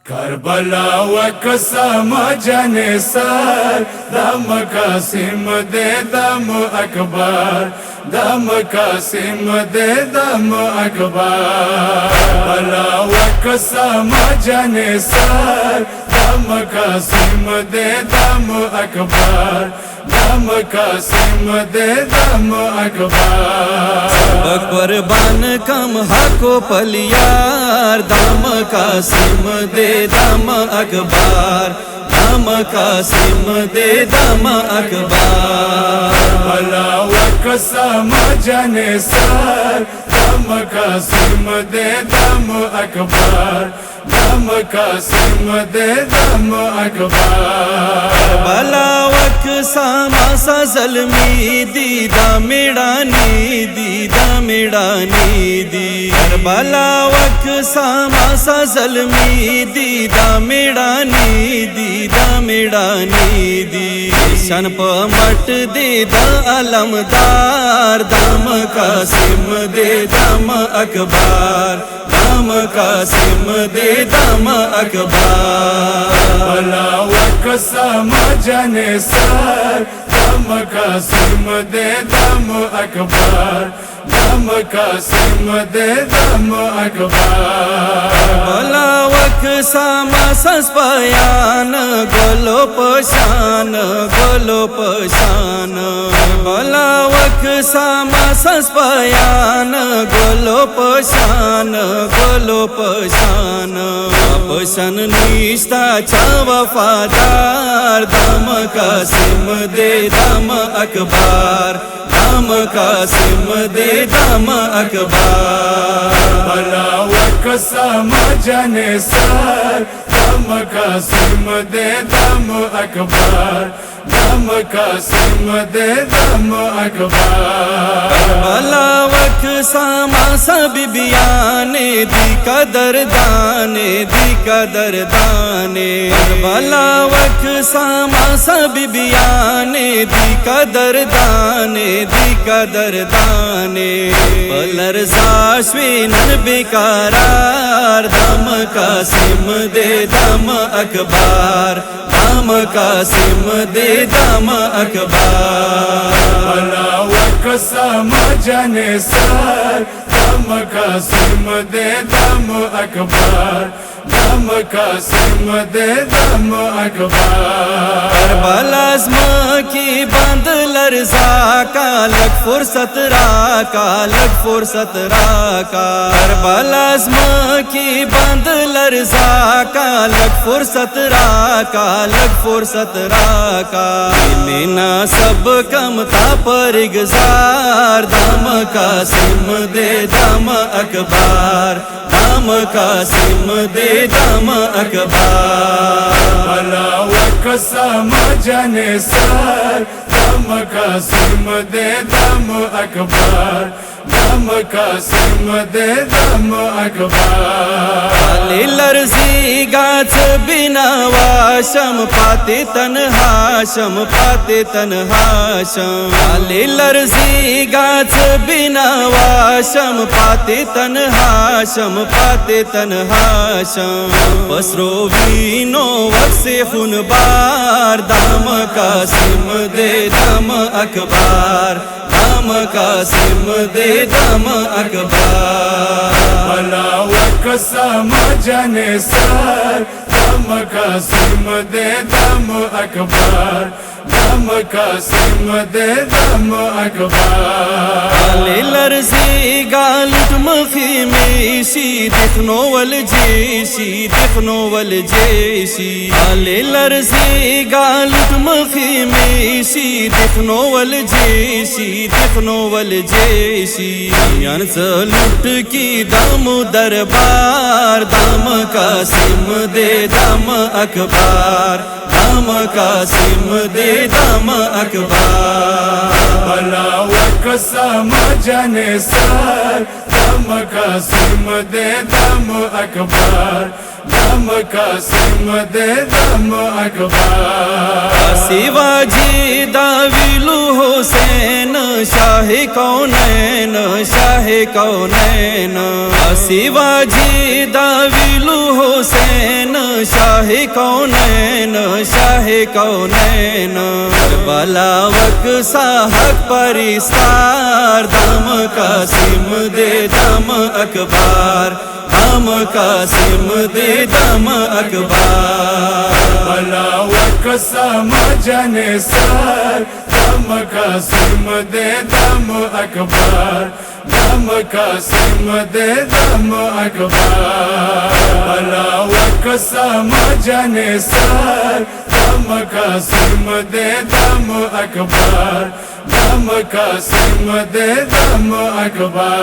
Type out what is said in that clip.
کربلا و قسم جن سر دم قاسم دے دم اکبر دم قاسم دے دم اکبر کربلا و قسم جن سر دم قاسم دے دم اکبر دم قاسم دے دم اکبر قربان کم حق و پلیار دم قاسم دے دم اکبر دم قاسم دے دم اکبر کربلا و قسم جن سر دم قاسم دے دم اکبر دم قاسم دے دم اکبر کربلا وقسام سا ظلمی دیدہ میڑانی دیدہ میڑانی دی کربلا وقسام سا ظلمی دیدہ میڑانی دیدہ میڑانی دی شن پا مٹ دیدہ علمدار دم قاسم دے دم اکبر دم قاسم دے دم اکبر کربلا و قسم جن سر دم قاسم دے دم اکبر دم قاسم دے دم اکبر کربلا وقسام سس پیان گلو پشان گلو پشان کربلا وقسام سس پیان گلو پشان گلو پشان پشان نیشتا چا وفادار دم قاسم دے دم اکبر دم قاسم دے دم اکبر کربلا و قسم جن سر دم قاسم دے دم اکبر دم قاسم دے دم اکبر کربلا وقسام سب بیانے دی قدر دانے دی قدر دانے کربلا وقسام سب بیانے دی قدر دانے دی قدر دانے بلرزا شوینن بیقرار دم قاسم دے دم اکبر دم قاسم دے دم اکبر کربلا و قسم جن سر دم قاسم دے دم اکبر دم قاسم دے دم اکبر کربلا ازما کی بند لرزا کا لگ فرصت را کا لگ فرصت را کا کربلا ازما کی بند لرزا کا لگ فرصت را کا لگ فرصت را کا لینا سب کم تا پر گزار دم قاسم دے دم اکبر دم قاسم دے دم اکبر کربلا و قسم جن سر دم قاسم دے دم اکبر دم قاسم دے دم اکبر علی لرزی گاچ بنا واشم پاتے تنہا شم پاتے تنہا شم علی لرزی گاچ بنا واشم پاتے تنہا شم پاتے تنہا شم بسرو وینو وقت سے خون بار دم قاسم دے دم اکبر دم قاسم دے دم اکبر کربلا و قسم جن سر دم قاسم دے دم اکبر دم قاسم دے دم اکبر علی لرزی گالٹ مخی میشی دکھنو والجیشی دکھنو والجیشی علی لرزی گالٹ مخی میشی دکھنو والجیشی دکھنو والجیشی یانس لٹ کی دم دربار دم قاسم دے دم اکبر دم قاسم دے دم اکبر کربلا و قسم جن سر دم قاسم دے دم اکبر دم قاسم دے دم اکبر شیواجی دا ویلو حسین شاہ کونین شاہ کونین شیواجی دا ویلو حسین شاہ کونین شاہ کونین کربلا وقصہ حق پرستار دم قاسم دے دم اکبر دم قاسم دے دم اکبر بلا وقسم جن سار دم قاسم دے دم اکبر دم قاسم دے دم اکبر بلا وقسم جن سار دم قاسم دے دم اکبر دم قاسم دے دم اکبر